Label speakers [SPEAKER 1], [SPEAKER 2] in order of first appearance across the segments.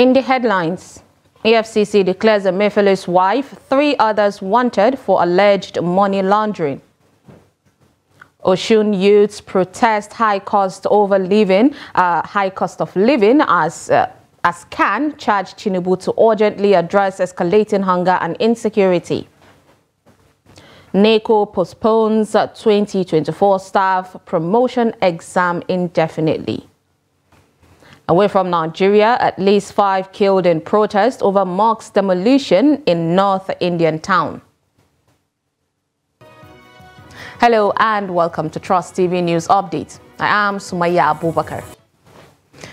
[SPEAKER 1] In the headlines, EFCC declares Emefiele's wife, 3 others wanted for alleged money laundering. Osun youths protest high cost of living as CAN charge Tinubu to urgently address escalating hunger and insecurity. NECO postpones 2024 staff promotion exam indefinitely. Away from Nigeria, at least 5 killed in protest over mosque demolition in North Indian town. Hello and welcome to Trust TV News Update. I am Sumaya Abubakar.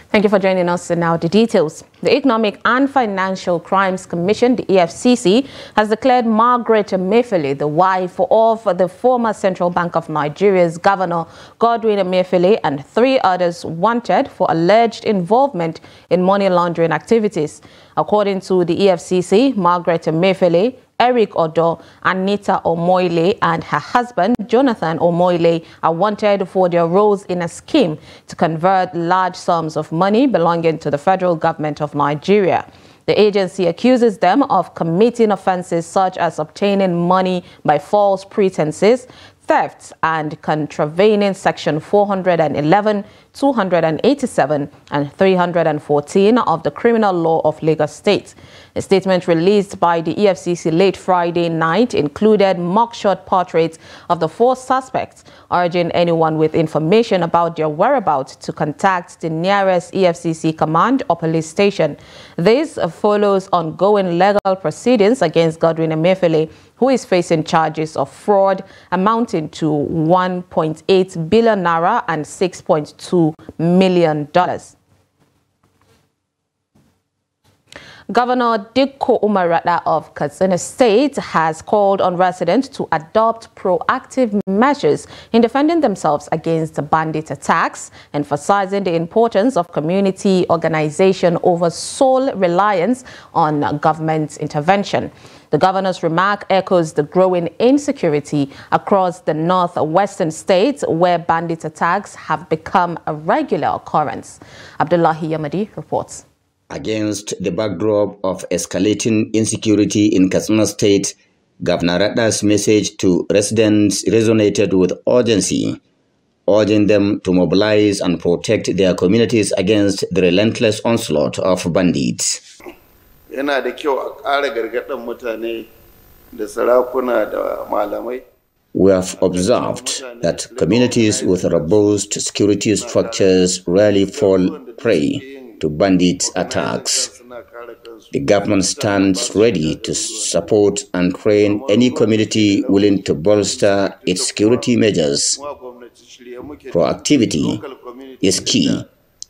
[SPEAKER 1] Thank you for joining us. And now the details. The Economic and Financial Crimes Commission, the EFCC, has declared Margaret Emefiele, the wife of the former Central Bank of Nigeria's Governor Godwin Emefiele, and 3 others wanted for alleged involvement in money laundering activities. According to the EFCC, Margaret Emefiele, Eric Odo, Anita Omoile, and her husband, Jonathan Omoile, are wanted for their roles in a scheme to convert large sums of money belonging to the federal government of Nigeria. The agency accuses them of committing offenses such as obtaining money by false pretenses, theft, and contravening Section 411, 287, and 314 of the Criminal Law of Lagos State. A statement released by the EFCC late Friday night included mugshot portraits of the 4 suspects, urging anyone with information about their whereabouts to contact the nearest EFCC command or police station. This follows ongoing legal proceedings against Godwin Emefiele, who is facing charges of fraud amounting to 1.8 billion naira and $6.2 million. Governor Dikko Umarada of Katsina State has called on residents to adopt proactive measures in defending themselves against bandit attacks, emphasizing the importance of community organization over sole reliance on government intervention. The governor's remark echoes the growing insecurity across the northwestern states, where bandit attacks have become a regular occurrence. Abdullahi Yamadi reports.
[SPEAKER 2] Against the backdrop of escalating insecurity in Katsina State, Governor Rada's message to residents resonated with urgency, urging them to mobilize and protect their communities against the relentless onslaught of bandits. We have observed that communities with robust security structures rarely fall prey to bandit attacks. The government stands ready to support and train any community willing to bolster its security measures. Proactivity is key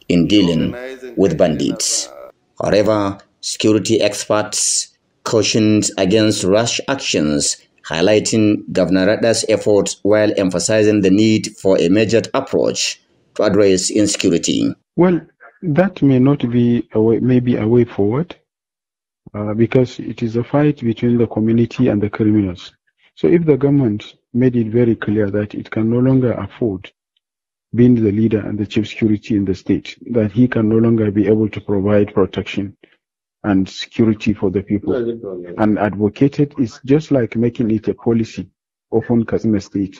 [SPEAKER 2] in dealing with bandits. However, security experts cautioned against rash actions, highlighting Governor Rada's efforts while emphasizing the need for a measured approach to address insecurity.
[SPEAKER 3] Well, that may not be maybe a way forward, because it is a fight between the community and the criminals. So if the government made it very clear that it can no longer afford, being the leader and the chief security in the state, that he can no longer be able to provide protection and security for the people, and advocated, it's just like making it a policy of one Katsina State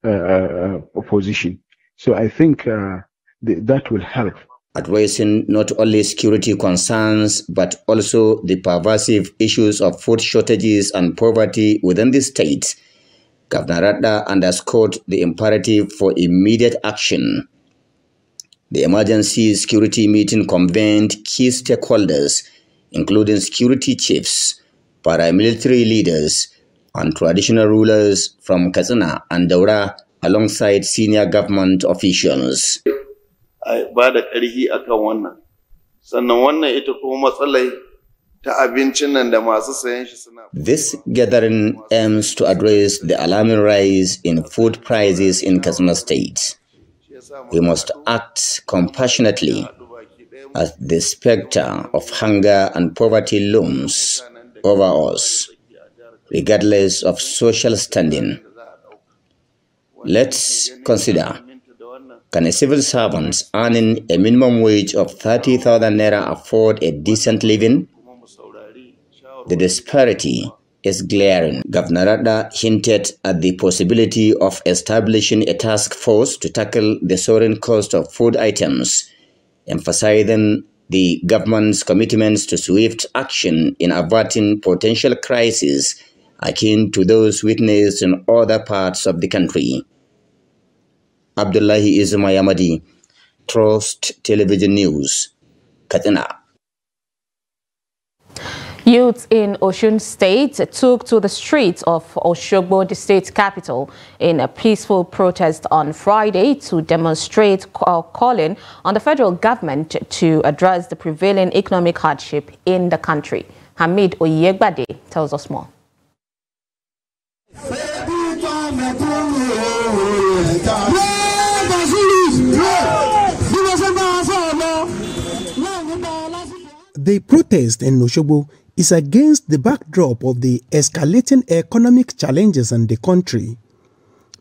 [SPEAKER 3] opposition. So I think that will help.
[SPEAKER 2] Addressing not only security concerns, but also the pervasive issues of food shortages and poverty within the state, Governor Rada underscored the imperative for immediate action. The emergency security meeting convened key stakeholders, including security chiefs, paramilitary leaders, and traditional rulers from Katsina and Daura, alongside senior government officials. This gathering aims to address the alarming rise in food prices in Katsina State. We must act compassionately as the specter of hunger and poverty looms over us, regardless of social standing. Let's consider Can a civil servant earning a minimum wage of 30,000 naira afford a decent living? The disparity is glaring. Governor Radda hinted at the possibility of establishing a task force to tackle the soaring cost of food items, emphasizing the government's commitments to swift action in averting potential crises akin to those witnessed in other parts of the country. Abdullahi Izumayamadi, Trust Television News, Katsina.
[SPEAKER 1] Youths in Osun State took to the streets of Osogbo, the state capital, in a peaceful protest on Friday to demonstrate calling on the federal government to address the prevailing economic hardship in the country. Hamid Oyegbade tells us more.
[SPEAKER 4] The protest in Osogbo is against the backdrop of the escalating economic challenges in the country.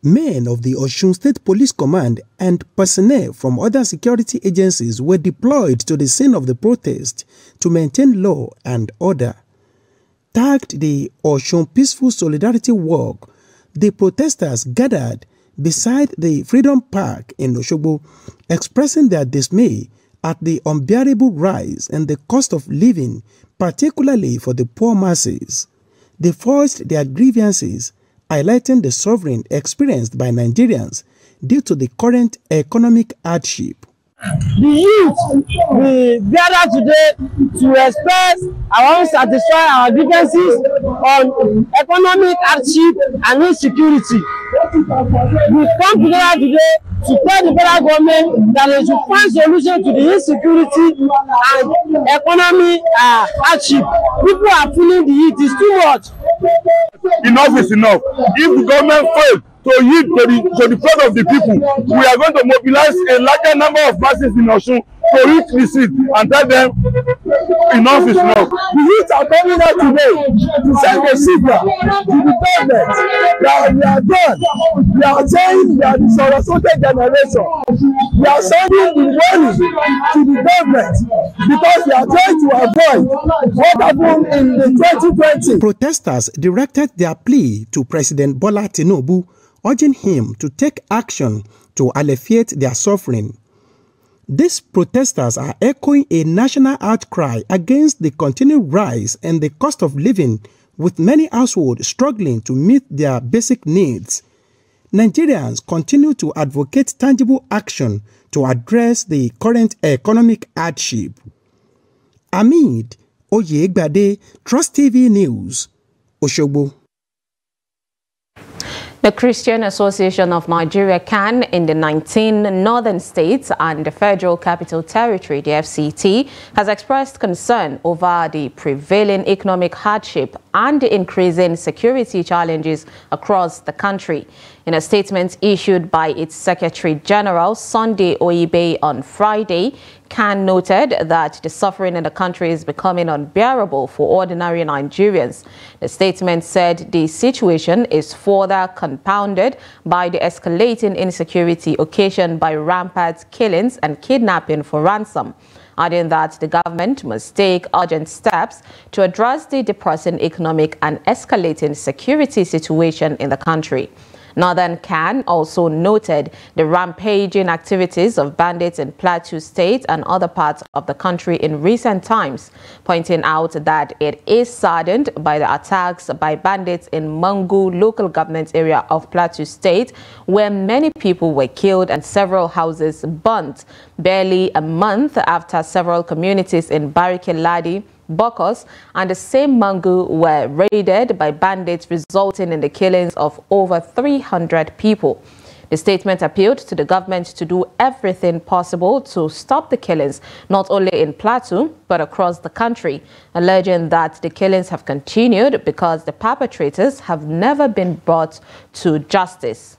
[SPEAKER 4] Men of the Osun State Police Command and personnel from other security agencies were deployed to the scene of the protest to maintain law and order. Tagged the Osun Peaceful Solidarity Walk, the protesters gathered beside the Freedom Park in Osogbo, expressing their dismay at the unbearable rise in the cost of living, particularly for the poor masses. They voiced their grievances, highlighting the suffering experienced by Nigerians due to the current economic hardship.
[SPEAKER 5] The youth, we gather today to express our satisfy our grievances on economic hardship and insecurity. We come together today to tell the federal government that they should find solution to the insecurity and economic hardship. People are feeling the heat. It's too much.
[SPEAKER 6] Enough is enough. If the government fails to yield to the front of the people, we are going to mobilize a larger number of masses in Osun to reach the seat and tell them enough is enough.
[SPEAKER 5] The youth are coming out today to send a signal to the government that we are done. We are saying we are the Sorosote generation. We are sending the money to the government because we are trying to avoid what happened in the 2020.
[SPEAKER 4] Protesters directed their plea to President Bola Tinubu, urging him to take action to alleviate their suffering. These protesters are echoing a national outcry against the continued rise in the cost of living, with many households struggling to meet their basic needs. Nigerians continue to advocate tangible action to address the current economic hardship. Hamid Oyegbade, Trust TV News, Osogbo.
[SPEAKER 1] The Christian Association of Nigeria (CAN) in the 19 northern states and the Federal Capital Territory, the FCT, has expressed concern over the prevailing economic hardship and the increasing security challenges across the country. In a statement issued by its Secretary General, Sunday Oyibe, on Friday, CAN noted that the suffering in the country is becoming unbearable for ordinary Nigerians. The statement said the situation is further compounded by the escalating insecurity occasioned by rampant killings and kidnapping for ransom, adding that the government must take urgent steps to address the depressing economic and escalating security situation in the country. Northern CAN also noted the rampaging activities of bandits in Plateau State and other parts of the country in recent times, pointing out that it is saddened by the attacks by bandits in Mangu local government area of Plateau State, where many people were killed and several houses burnt, barely a month after several communities in Barike-Ladi, Bokos, and the same Mangu were raided by bandits, resulting in the killings of over 300 people. The statement appealed to the government to do everything possible to stop the killings, not only in Plateau, but across the country, alleging that the killings have continued because the perpetrators have never been brought to justice.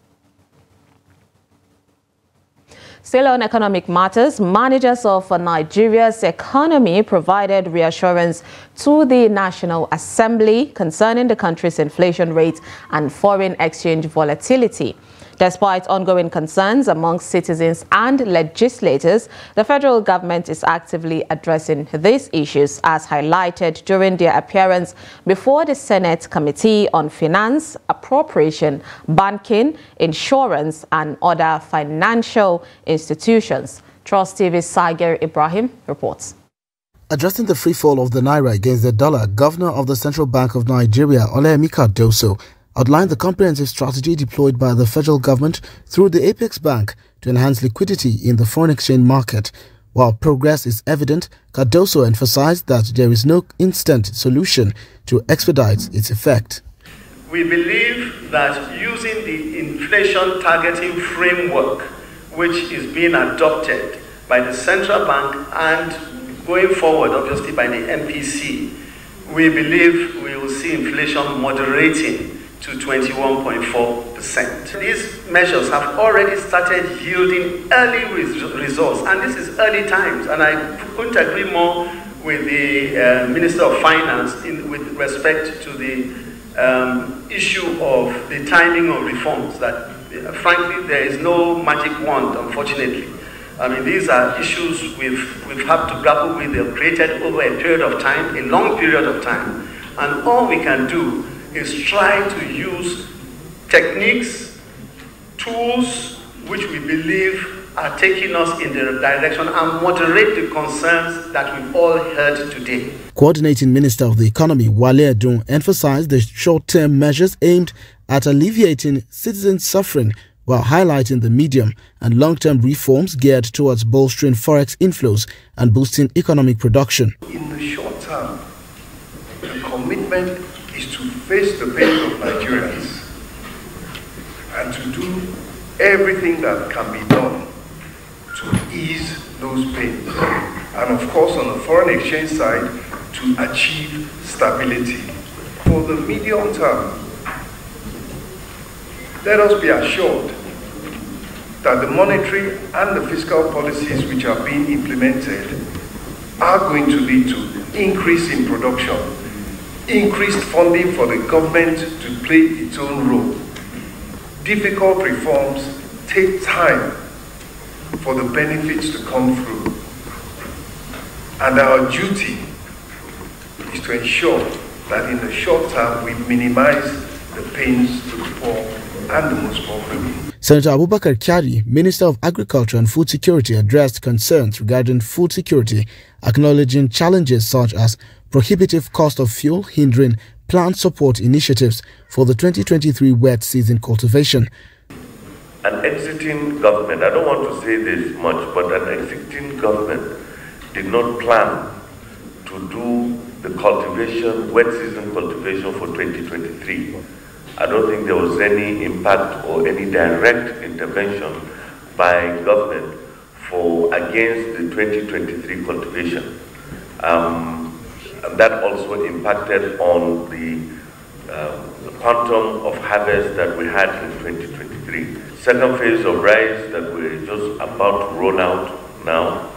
[SPEAKER 1] Still on economic matters, managers of Nigeria's economy provided reassurance to the National Assembly concerning the country's inflation rate and foreign exchange volatility. Despite ongoing concerns among citizens and legislators, the federal government is actively addressing these issues, as highlighted during their appearance before the Senate Committee on Finance, Appropriation, Banking, Insurance, and other financial institutions. Trust TV's Sager Ibrahim reports.
[SPEAKER 7] Addressing the free fall of the naira against the dollar, Governor of the Central Bank of Nigeria, Emefiele Doso, outlined the comprehensive strategy deployed by the federal government through the Apex Bank to enhance liquidity in the foreign exchange market. While progress is evident, Cardoso emphasized that there is no instant solution to expedite its effect.
[SPEAKER 8] We believe that using the inflation targeting framework, which is being adopted by the central bank and going forward, obviously, by the MPC, we believe we will see inflation moderating to 21.4%. These measures have already started yielding early results, and this is early times, and I couldn't agree more with the Minister of Finance with respect to the issue of the timing of reforms, that frankly there is no magic wand, unfortunately. I mean, these are issues we've had to grapple with. They're created over a period of time, a long period of time, and all we can do is try to use techniques, tools which we believe are taking us in the direction and moderate the concerns that we've all heard today.
[SPEAKER 7] Coordinating Minister of the Economy, Wale Edun, emphasized the short-term measures aimed at alleviating citizen suffering, while highlighting the medium and long-term reforms geared towards bolstering forex inflows and boosting economic production.
[SPEAKER 9] In the short term, the commitment is to face the pain of Nigerians and to do everything that can be done to ease those pains. And of course, on the foreign exchange side, to achieve stability. For the medium term, let us be assured that the monetary and the fiscal policies which are being implemented are going to lead to increase in production, increased funding for the government to play its own role. Difficult reforms take time for the benefits to come through. And our duty is to ensure that in the short term we minimize the pains to the poor and the most vulnerable.
[SPEAKER 7] Senator Abubakar Kyari, Minister of Agriculture and Food Security, addressed concerns regarding food security, acknowledging challenges such as prohibitive cost of fuel hindering plant support initiatives for the 2023 wet season cultivation.
[SPEAKER 10] An exiting government, I don't want to say this much, but an exiting government did not plan to do the cultivation, wet season cultivation for 2023. I don't think there was any impact or any direct intervention by government against the 2023 cultivation. And that also impacted on the quantum of harvest that we had in 2023. Second phase of rice that we're just about to roll out now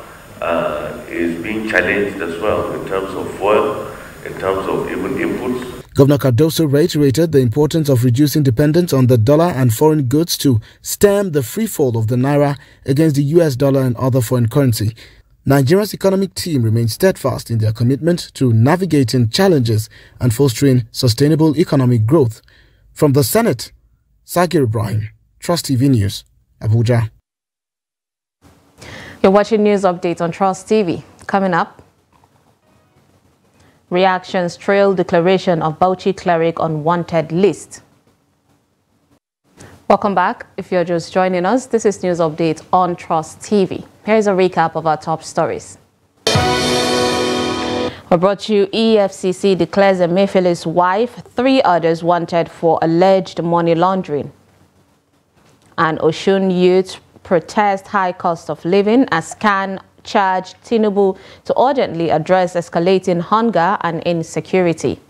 [SPEAKER 10] is being challenged as well in terms of oil, in terms of even inputs.
[SPEAKER 7] Governor Cardoso reiterated the importance of reducing dependence on the dollar and foreign goods to stem the free fall of the naira against the US dollar and other foreign currency. Nigeria's economic team remains steadfast in their commitment to navigating challenges and fostering sustainable economic growth. From the Senate, Sager Ibrahim, Trust TV News, Abuja.
[SPEAKER 1] You're watching News Update on Trust TV. Coming up, reactions trail declaration of Bauchi cleric on wanted list. Welcome back. If you're just joining us, this is News Update on Trust TV. Here's a recap of our top stories. We brought you EFCC declares Emefiele's wife, 3 others wanted for alleged money laundering. And Osun youth protest high cost of living as CAN charged Tinubu to urgently address escalating hunger and insecurity.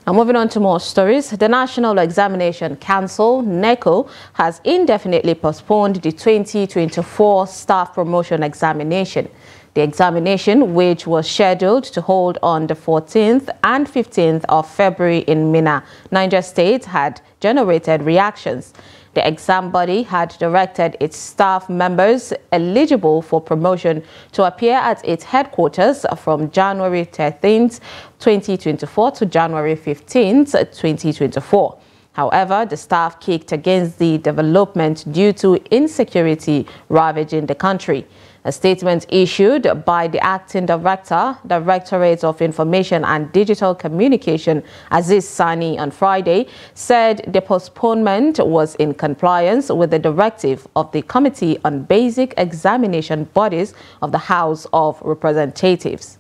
[SPEAKER 1] Now, moving on to more stories, the National Examination Council, NECO, has indefinitely postponed the 2024 staff promotion examination. The examination, which was scheduled to hold on the 14th and 15th of February in Minna, Niger State, had generated reactions. The exam body had directed its staff members eligible for promotion to appear at its headquarters from January 13th, 2024 to January 15th, 2024. However, the staff kicked against the development due to insecurity ravaging the country. A statement issued by the Acting Director, Directorate of Information and Digital Communication, Aziz Sani, on Friday, said the postponement was in compliance with the directive of the Committee on Basic Examination Bodies of the House of Representatives.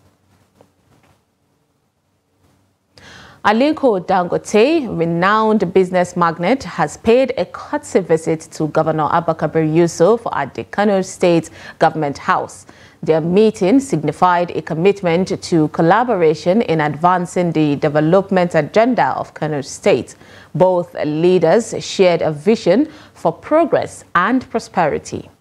[SPEAKER 1] Aliko Dangote, renowned business magnate, has paid a courtesy visit to Governor Abba Kabir Yusuf at the Kano State Government House. Their meeting signified a commitment to collaboration in advancing the development agenda of Kano State. Both leaders shared a vision for progress and prosperity.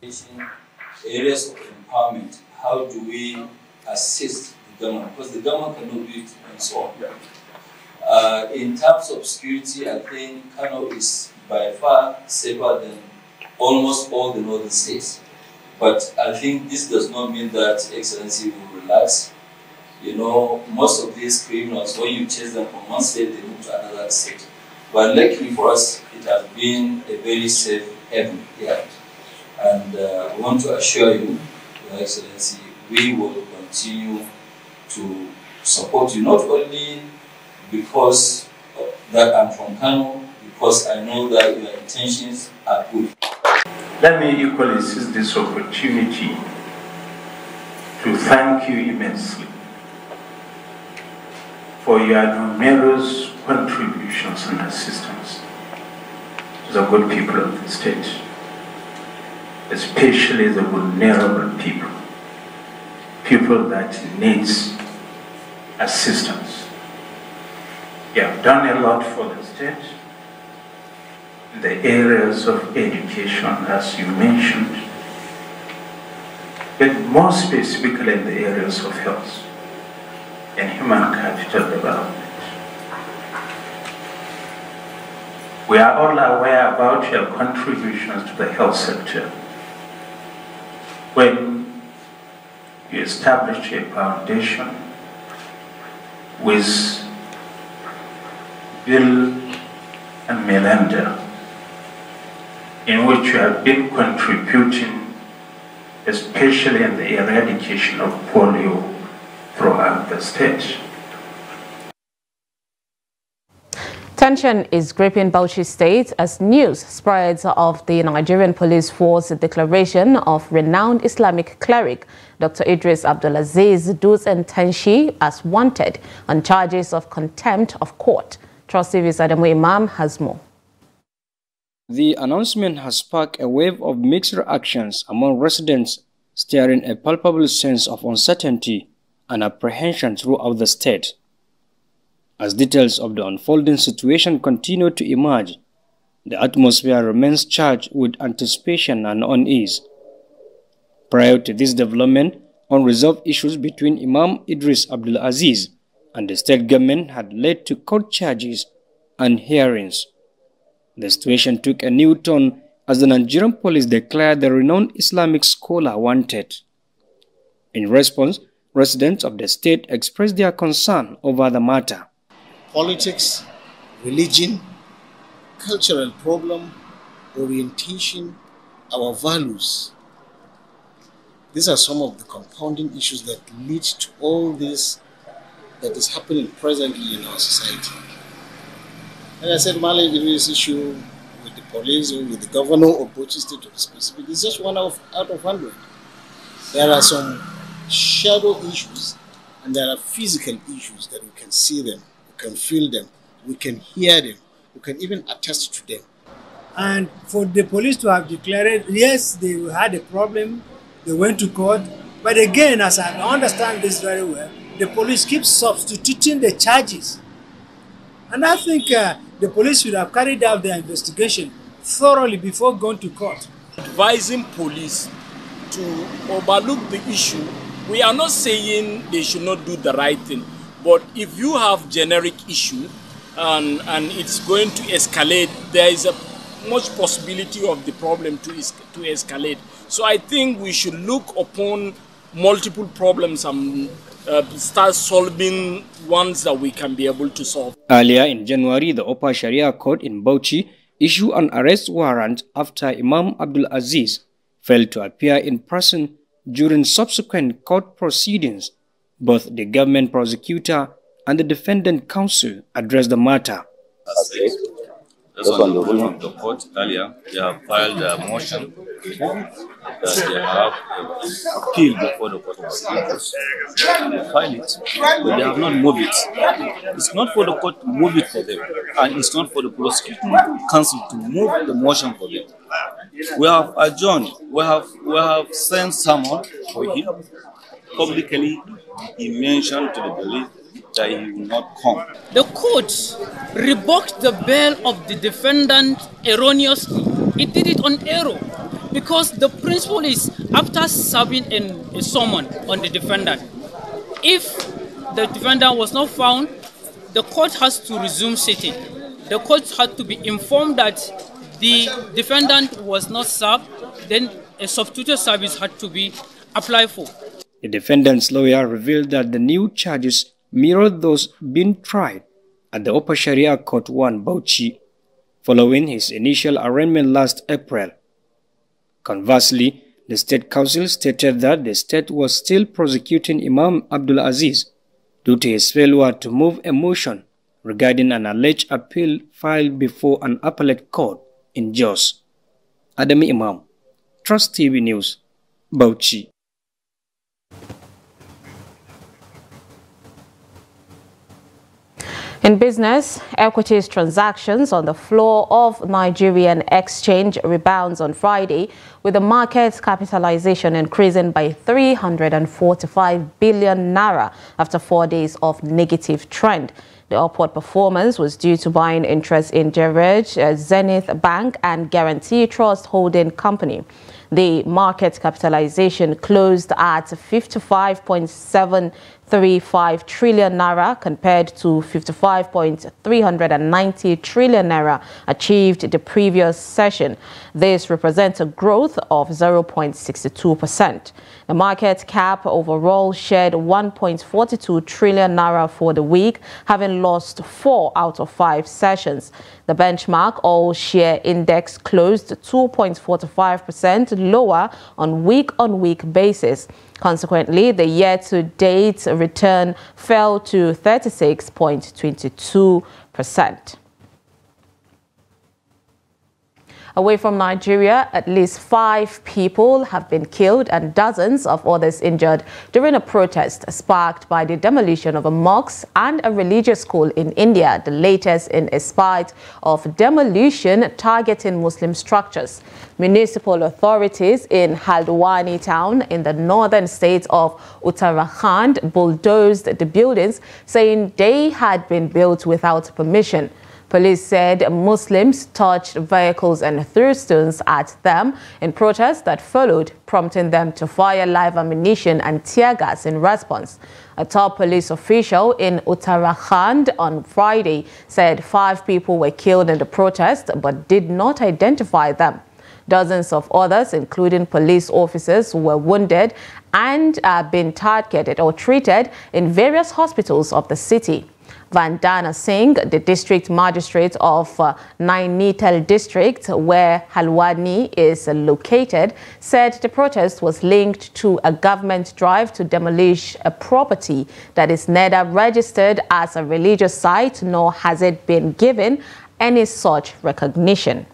[SPEAKER 11] Areas of empowerment, how do we assist the government? Because the government cannot do it and so on. In terms of security, I think Kano is by far safer than almost all the northern states. But I think this does not mean that Excellency will relax. You know, most of these criminals, when you chase them from one state, they move to another state. But luckily for us, it has been a very safe haven here. And I want to assure you, Your Excellency, we will continue to support you, not only because that I'm from Kano, because I know that your intentions are good.
[SPEAKER 12] Let me equally seize this opportunity to thank you immensely for your numerous contributions and assistance to the good people of the state, especially the vulnerable people, people that needs assistance. You have done a lot for the state in the areas of education, as you mentioned, but more specifically in the areas of health and human capital development. We are all aware about your contributions to the health sector. When you established a foundation with Bill and Melinda, in which you have been contributing, especially in the eradication of polio throughout the state.
[SPEAKER 1] Tension is gripping Bauchi State as news spreads of the Nigerian Police Force declaration of renowned Islamic cleric Dr. Idris Abdulaziz Duz Entenshi as wanted on charges of contempt of court. Trust TV's Adamu Imam has more.
[SPEAKER 13] The announcement has sparked a wave of mixed reactions among residents, stirring a palpable sense of uncertainty and apprehension throughout the state. As details of the unfolding situation continue to emerge, the atmosphere remains charged with anticipation and unease. Prior to this development, unresolved issues between Imam Idris Abdulaziz and the state government had led to court charges and hearings. The situation took a new turn as the Nigerian police declared the renowned Islamic scholar wanted. In response, residents of the state expressed their concern over the matter.
[SPEAKER 14] Politics, religion, cultural problem, orientation, our values. These are some of the compounding issues that lead to all this that is happening presently in our society. And I said, Mali, this issue with the police or with the governor of Bauchi State to be specific, it's just one out of 100. There are some shadow issues and there are physical issues that we can see them, we can feel them, we can hear them, we can even attest to them.
[SPEAKER 15] And for the police to have declared, yes, they had a problem, they went to court, but again, as I understand this very well, the police keeps substituting the charges And I think the police should have carried out their investigation thoroughly before going to court.
[SPEAKER 16] Advising police to overlook the issue. We are not saying they should not do the right thing, but if you have generic issue and it's going to escalate, there is a much possibility of the problem to escalate. So I think we should look upon multiple problems and start solving ones that we can be able to solve.
[SPEAKER 13] Earlier in January, the Upper Sharia Court in Bauchi issued an arrest warrant after Imam Abdul Aziz failed to appear in person during subsequent court proceedings. Both the government prosecutor and the defendant counsel addressed the matter.
[SPEAKER 17] That's on the ruling of the court earlier. They have filed a motion that they have appealed before the court of appeals. They filed it, but they have not moved it. It's not for the court to move it for them, and it's not for the prosecuting counsel to move the motion for them. We have adjourned. We have sent someone for him. Publicly, he mentioned to the police that he will not come.
[SPEAKER 18] The court revoked the bail of the defendant erroneously. It did it on error because the principle is after serving a summon on the defendant, if the defendant was not found, the court has to resume sitting. The court had to be informed that the defendant was not served, then a substitute service had to be applied for.
[SPEAKER 13] The defendant's lawyer revealed that the new charges mirrored those being tried at the Upper Sharia Court 1 Bauchi following his initial arraignment last April. Conversely, the State Council stated that the state was still prosecuting Imam Abdul Aziz due to his failure to move a motion regarding an alleged appeal filed before an appellate court in Jos. Adami Imam, Trust TV News, Bauchi.
[SPEAKER 1] In business, equities transactions on the floor of Nigerian exchange rebounds on Friday, with the market capitalization increasing by 345 billion naira after 4 days of negative trend. The upward performance was due to buying interest in Gerej, Zenith Bank and Guarantee Trust Holding Company. The market capitalization closed at 55.735 trillion naira compared to 55.390 trillion naira achieved the previous session. This represents a growth of 0.62%. The market cap overall shed 1.42 trillion naira for the week, having lost 4 out of 5 sessions. The benchmark all-share index closed 2.45% lower on week-on-week basis. Consequently, the year-to-date return fell to 36.22%. Away from Nigeria, at least 5 people have been killed and dozens of others injured during a protest sparked by the demolition of a mosque and a religious school in India, the latest in a spate of demolition targeting Muslim structures. Municipal authorities in Haldwani town in the northern state of Uttarakhand bulldozed the buildings, saying they had been built without permission. Police said Muslims touched vehicles and threw stones at them in protest that followed, prompting them to fire live ammunition and tear gas in response. A top police official in Uttarakhand on Friday said 5 people were killed in the protest but did not identify them. Dozens of others, including police officers, were wounded and been targeted or treated in various hospitals of the city. Vandana Singh, the district magistrate of Nainital district, where Halwani is located, said the protest was linked to a government drive to demolish a property that is neither registered as a religious site nor has it been given any such recognition.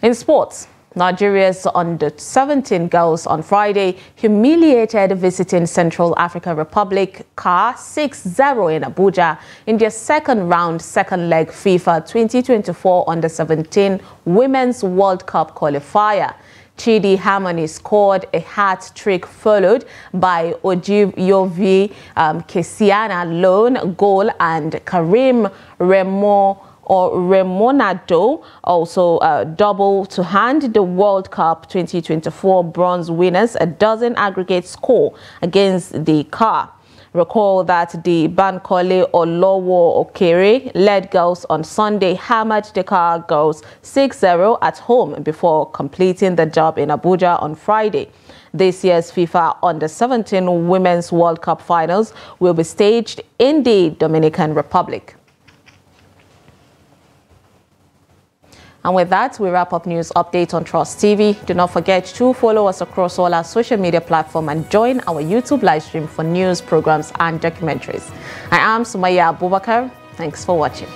[SPEAKER 1] In sports, Nigeria's under-17 girls on Friday humiliated visiting Central African Republic CAR 6-0 in Abuja in their second-round, second-leg FIFA 2024 under-17 Women's World Cup qualifier. Chidi Harmony scored a hat-trick followed by Ojiyovi Kesiana lone goal and Karim Remonado also double to hand the World Cup 2024 bronze winners a dozen aggregate score against the CAR. Recall that the Bankole Olowo Okere led girls on Sunday hammered the CAR girls 6-0 at home before completing the job in Abuja on Friday. This year's FIFA Under-17 Women's World Cup finals will be staged in the Dominican Republic. And with that, we wrap up news update on Trust TV. Do not forget to follow us across all our social media platforms and join our YouTube live stream for news, programs, and documentaries. I am Sumaya Abubakar. Thanks for watching.